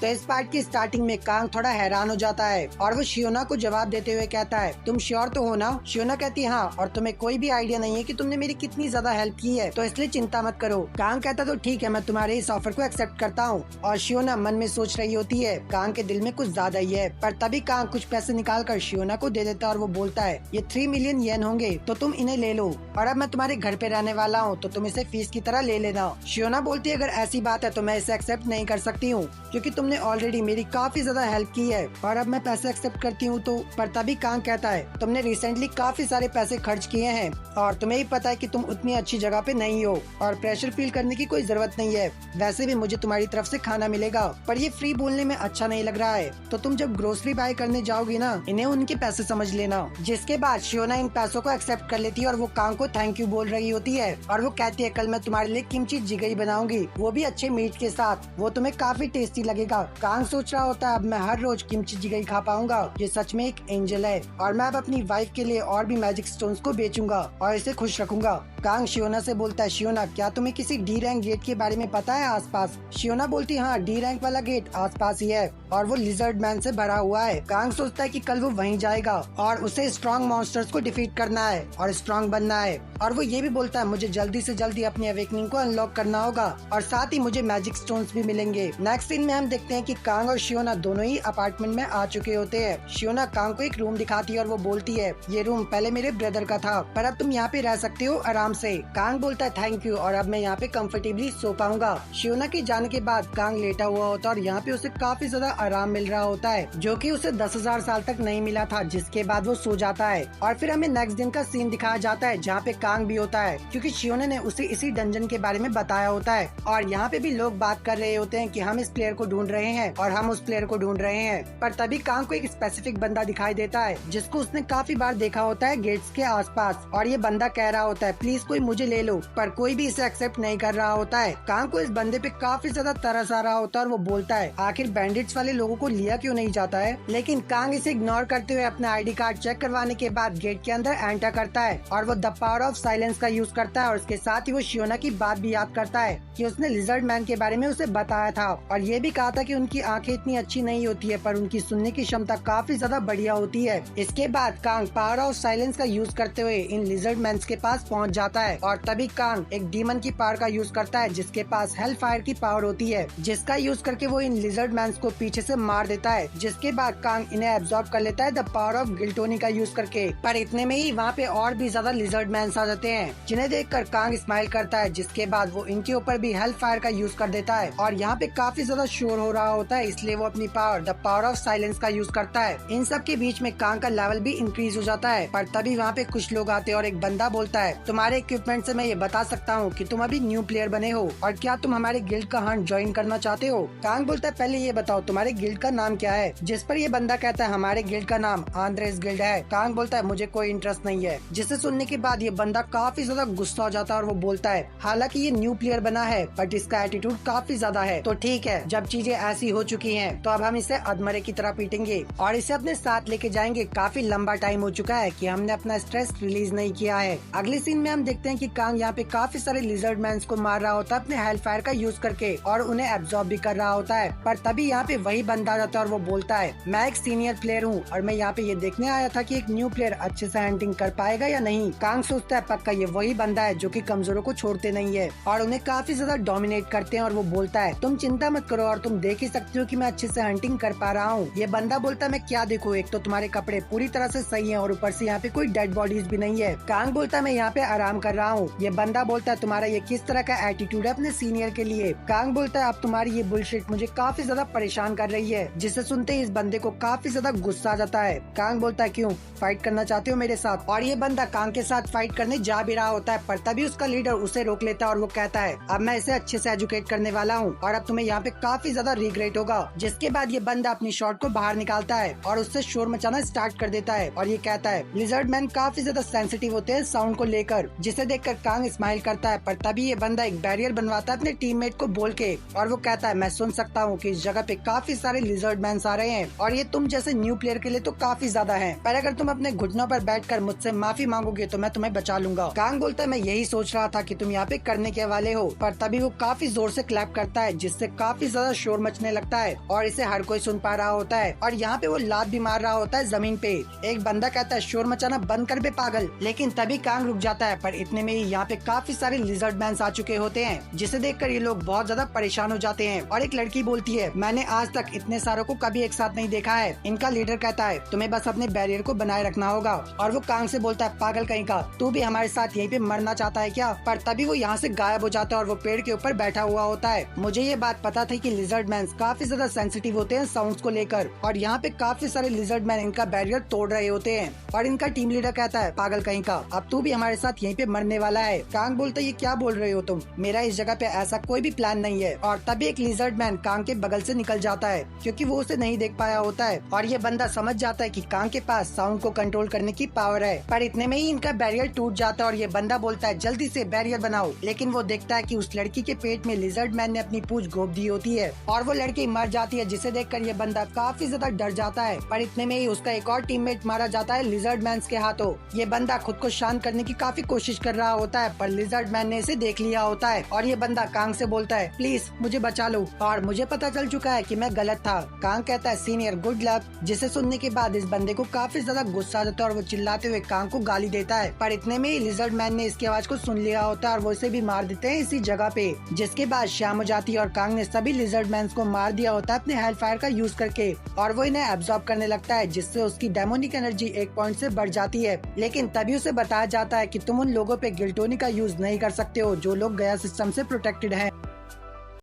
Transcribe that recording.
तो इस पार्ट की स्टार्टिंग में कांग थोड़ा हैरान हो जाता है और वो शियोना को जवाब देते हुए कहता है, तुम श्योर तो हो ना? शियोना कहती है हाँ, और तुम्हें कोई भी आइडिया नहीं है कि तुमने मेरी कितनी ज्यादा हेल्प की है, तो इसलिए चिंता मत करो। कांग कहता तो ठीक है, मैं तुम्हारे इस ऑफर को एक्सेप्ट करता हूँ। और शियोना मन में सोच रही होती है कांग के दिल में कुछ ज्यादा ही है, पर तभी कांग कुछ पैसे निकाल कर शियोना को दे देता है और वो बोलता है, ये 3 मिलियन येन होंगे, तो तुम इन्हें ले लो, और अब मैं तुम्हारे घर पे रहने वाला हूँ, तो तुम इसे फीस की तरह ले लेना। शियोना बोलती है, अगर ऐसी बात है तो मैं इसे एक्सेप्ट नहीं कर सकती हूँ, क्योंकि तुमने ऑलरेडी मेरी काफी ज्यादा हेल्प की है, और अब मैं पैसे एक्सेप्ट करती हूँ तो। पर तभी कांग कहता है, तुमने रिसेंटली काफी सारे पैसे खर्च किए हैं, और तुम्हें ही पता है कि तुम उतनी अच्छी जगह पे नहीं हो, और प्रेशर फील करने की कोई जरूरत नहीं है। वैसे भी मुझे तुम्हारी तरफ से खाना मिलेगा, पर ये फ्री बोलने में अच्छा नहीं लग रहा है, तो तुम जब ग्रोसरी बाय करने जाओगी ना, इन्हें उनके पैसे समझ लेना। जिसके बाद शियोना इन पैसों को एक्सेप्ट कर लेती है और वो कांग को थैंक यू बोल रही होती है, और वो कहती है, कल मैं तुम्हारे लिए किमची जिगई बनाऊंगी, वो भी अच्छे मीट के साथ, वो तुम्हें काफी टेस्टी लगेगा। कांग सोच रहा होता है, अब मैं हर रोज किमची जिगई खा पाऊंगा, ये सच में एक एंजल है, और मैं अब अपनी वाइफ के लिए और भी मैजिक स्टोन्स को बेचूंगा और इसे खुश रखूंगा। कांग शियोना से बोलता है, शियोना क्या तुम्हें किसी डी रैंक गेट के बारे में पता है आसपास? शियोना बोलती है, हाँ, डी रैंक वाला गेट आसपास ही है, और वो लिजर्ड मैन से भरा हुआ है। कांग सोचता है कि कल वो वहीं जाएगा और उसे स्ट्रॉन्ग मॉन्स्टर्स को डिफीट करना है और स्ट्रॉन्ग बनना है, और वो ये भी बोलता है, मुझे जल्दी से जल्दी अपनी अवेकनिंग को अनलॉक करना होगा, और साथ ही मुझे मैजिक स्टोन्स भी मिलेंगे। नेक्स्ट सीन में हम देखते हैं कि कांग और शियोना दोनों ही अपार्टमेंट में आ चुके होते हैं। शियोना कांग को एक रूम दिखाती है और वो बोलती है, ये रूम पहले मेरे ब्रदर का था, पर अब तुम यहाँ पे रह सकते हो आराम से। कांग बोलता है, थैंक यू, और अब मैं यहाँ पे कंफर्टेबली सो पाऊंगा। शियोना के जाने के बाद कांग लेटा हुआ होता है और यहाँ पे उसे काफी ज्यादा आराम मिल रहा होता है, जो कि उसे 10,000 साल तक नहीं मिला था। जिसके बाद वो सो जाता है, और फिर हमें नेक्स्ट दिन का सीन दिखाया जाता है जहाँ पे कांग भी होता है, क्योंकि शियोना ने उसे इसी डंजन के बारे में बताया होता है, और यहाँ पे भी लोग बात कर रहे होते हैं कि हम इस प्लेयर को ढूंढ रहे हैं और हम उस प्लेयर को ढूंढ रहे हैं। पर तभी कांग को एक स्पेसिफिक बंदा दिखाई देता है जिसको उसने काफी बार देखा होता है गेट्स के आसपास, और ये बंदा कह रहा होता है, प्लीज कोई मुझे ले लो, पर कोई भी इसे एक्सेप्ट नहीं कर रहा होता है। कांग को इस बंदे पे काफी ज्यादा तरस आ रहा होता है और वो बोलता है, आखिर बैंडिट्स वाले लोगों को लिया क्यों नहीं जाता है? लेकिन कांग इसे इग्नोर करते हुए अपना आईडी कार्ड चेक करवाने के बाद गेट के अंदर एंटर करता है, और वो द पावर ऑफ साइलेंस का यूज करता है, और उसके साथ ही वो शियोना की बात भी याद करता है कि उसने लिजर्ड मैन के बारे में उसे बताया था, और ये भी कहा था कि उनकी आंखें इतनी अच्छी नहीं होती है, पर उनकी सुनने की क्षमता काफी ज्यादा बढ़िया होती है। इसके बाद कांग पावर ऑफ साइलेंस का यूज करते हुए इन लिजर्ड मैन के पास पहुंच जाता है, और तभी कांग एक डीमन की पावर का यूज करता है जिसके पास हेल फायर की पावर होती है, जिसका यूज करके वो इन लिजर्ड मैन को पीछे से मार देता है। जिसके बाद कांग इन्हें एब्जॉर्ब कर लेता है द पावर ऑफ गिल्टोनी का यूज करके, पर इतने में ही वहाँ पे और भी ज्यादा लिजर्ड मैन आ जाते हैं, जिन्हें देखकर कांग स्माइल करता है। जिसके बाद वो इनके ऊपर भी हेल फायर का यूज कर देता है, और यहाँ पे काफी ज्यादा शोर हो रहा होता है, इसलिए वो अपनी power the power of silence का यूज करता है। इन सब के बीच में कांग का लेवल भी इंक्रीज हो जाता है, पर तभी वहाँ पे कुछ लोग आते हैं और एक बंदा बोलता है, तुम्हारे इक्विपमेंट से मैं ये बता सकता हूँ कि तुम अभी न्यू प्लेयर बने हो, और क्या तुम हमारे गिल्ड का हंट ज्वाइन करना चाहते हो? कांग बोलता है, पहले ये बताओ तुम्हारे गिल्ड का नाम क्या है? जिस पर ये बंदा कहता है, हमारे गिल्ड का नाम आंद्रेस गिल्ड है। कांग बोलता है, मुझे कोई इंटरेस्ट नहीं है। जिसे सुनने के बाद ये बंदा काफी ज्यादा गुस्सा हो जाता है, और वो बोलता है, हालांकि ये न्यू प्लेयर बना है, बट इसका एटीट्यूड काफी ज्यादा है, तो ठीक है, जब चीजें ऐसी हो चुकी हैं, तो अब हम इसे अधमरे की तरह पीटेंगे और इसे अपने साथ लेके जाएंगे। काफी लंबा टाइम हो चुका है कि हमने अपना स्ट्रेस रिलीज नहीं किया है। अगले सीन में हम देखते हैं कि कांग यहाँ पे काफी सारे लिजर्ड मैन को मार रहा होता है अपने हेल फायर का यूज करके, और उन्हें एब्जॉर्ब भी कर रहा होता है। पर तभी यहाँ पे वही बंदा आ जाता है और वो बोलता है, मैं एक सीनियर प्लेयर हूँ, और मैं यहाँ पे ये देखने आया था कि एक न्यू प्लेयर अच्छे से हंटिंग कर पाएगा या नहीं। कांग सोचता है, पक्का ये वही बंदा है जो कि कमजोरों को छोड़ते नहीं है और उन्हें काफी ज्यादा डोमिनेट करते हैं, और वो बोलता है, तुम चिंता मत करो, और तुम देख ही सकते हो कि मैं अच्छे से हंटिंग कर पा रहा हूँ। ये बंदा बोलता है, मैं क्या देखूं, एक तो तुम्हारे कपड़े पूरी तरह से सही हैं, और ऊपर से यहाँ पे कोई डेड बॉडीज भी नहीं है। कांग बोलता है, मैं यहाँ पे आराम कर रहा हूँ। ये बंदा बोलता है, तुम्हारा ये किस तरह का एटीट्यूड है अपने सीनियर के लिए? कांग बोलता है, अब तुम्हारी ये बुलशिट मुझे काफी ज्यादा परेशान कर रही है। जिसे सुनते ही इस बंदे को काफी ज्यादा गुस्सा आ जाता है। कांग बोलता है, क्यों फाइट करना चाहते हो मेरे साथ? और ये बंदा कांग के साथ फाइट करने जा भी रहा होता है, पर तभी उसका लीडर उसे रोक लेता है और वो कहता है, अब मैं इसे अच्छे से एजुकेट करने वाला हूँ, और अब तुम्हें यहाँ पे काफी ज्यादा रिग्रेट होगा। जिसके बाद ये बंदा अपनी शॉट को बाहर निकालता है और उससे शोर मचाना स्टार्ट कर देता है, और ये कहता है, लिजर्ड मैन काफी ज्यादा सेंसिटिव होते हैं साउंड को लेकर, जिसे देखकर कांग स्माइल करता है। पर तभी ये बंदा एक बैरियर बनवाता है अपने टीममेट को बोल के, और वो कहता है मैं सुन सकता हूँ कि इस जगह पे काफी सारे लिजर्ड मैन आ रहे हैं और ये तुम जैसे न्यू प्लेयर के लिए तो काफी ज्यादा है, पर अगर तुम अपने घुटनों पर बैठकर मुझसे माफी मांगोगे तो मैं तुम्हें बचा लूंगा। कांग बोलता है मैं यही सोच रहा था कि तुम यहाँ पे करने के वाले हो। पर तभी वो काफी जोर से क्लैप करता है जिससे काफी ज्यादा शोर मचने लगता है और इसे हर कोई सुन पा रहा होता है। और यहाँ पे वो लात भी मार रहा होता है जमीन पे। एक बंदा कहता है शोर मचाना बंद कर बे पागल, लेकिन तभी कांग रुक जाता है। पर इतने में ही यहाँ पे काफी सारे लिजर्ड मैन आ चुके होते हैं, जिसे देखकर ये लोग बहुत ज्यादा परेशान हो जाते हैं। और एक लड़की बोलती है मैंने आज तक इतने सारों को कभी एक साथ नहीं देखा है। इनका लीडर कहता है तुम्हें बस अपने बैरियर को बनाए रखना होगा। और वो कांग से बोलता है पागल कहीं का, तू भी हमारे साथ यहीं पे मरना चाहता है क्या? पर तभी वो यहाँ से गायब हो जाता है और वो पेड़ के ऊपर बैठा हुआ होता है। मुझे ये बात पता थी कि लिजर्ड मैन काफी ज्यादा सेंसिटिव होते हैं साउंड्स को लेकर, और यहाँ पे काफी सारे लिजर्ड मैन इनका बैरियर तोड़ रहे होते हैं। और इनका टीम लीडर कहता है पागल कहीं का, अब तू भी हमारे साथ यहीं पे मरने वाला है। कांग बोलता है ये क्या बोल रहे हो तुम, मेरा इस जगह पे ऐसा कोई भी प्लान नहीं है। और तभी एक लिजर्ड मैन कांग के बगल से निकल जाता है क्योंकि वो उसे नहीं देख पाया होता है। और ये बंदा समझ जाता है कि कांग के पास साउंड को कंट्रोल करने की पावर है। पर इतने में ही इनका बैरियर टूट जाता है और ये बंदा बोलता है जल्दी से बैरियर बनाओ। लेकिन वो देखता है कि उस लड़की के पेट में लिजर्ड मैन ने अपनी पूंछ घोंप दी होती है और वो लड़की मर जाती है, जिसे देखकर ये बंदा काफी ज्यादा डर जाता है। पर इतने में ही उसका एक और टीममेट मारा जाता है लिजर्ड मैन के हाथों। ये बंदा खुद को शांत करने की काफी कोशिश कर रहा होता है, पर लिजर्ड मैन ने इसे देख लिया होता है। और ये बंदा कांग से बोलता है प्लीज मुझे बचा लो, और मुझे पता चल चुका है कि मैं गलत था। कांग कहता है सीनियर गुड लक, जिसे सुनने के बाद इस बंदे को काफी ज्यादा गुस्सा आ जाता है और वो चिल्लाते हुए कांग को गाली देता है। पर इतने में ही लिजर्ड मैन ने इसकी आवाज को सुन लिया होता है और वो इसे भी मार देते हैं इसी जगह पे। जिसके बाद शाम हो जाती है और कांग ने सभी लिजर्ड मैन को मार दिया होता है अपने हेल फायर का यूज करके, और वो इन्हें एब्जॉर्ब करने लगता है, जिससे उसकी डेमोनिक एनर्जी 1 पॉइंट से बढ़ जाती है। लेकिन तभी उसे बताया जाता है कि तुम उन लोगों पे गिल्टोनी का यूज नहीं कर सकते हो जो लोग गया सिस्टम से प्रोटेक्टेड हैं।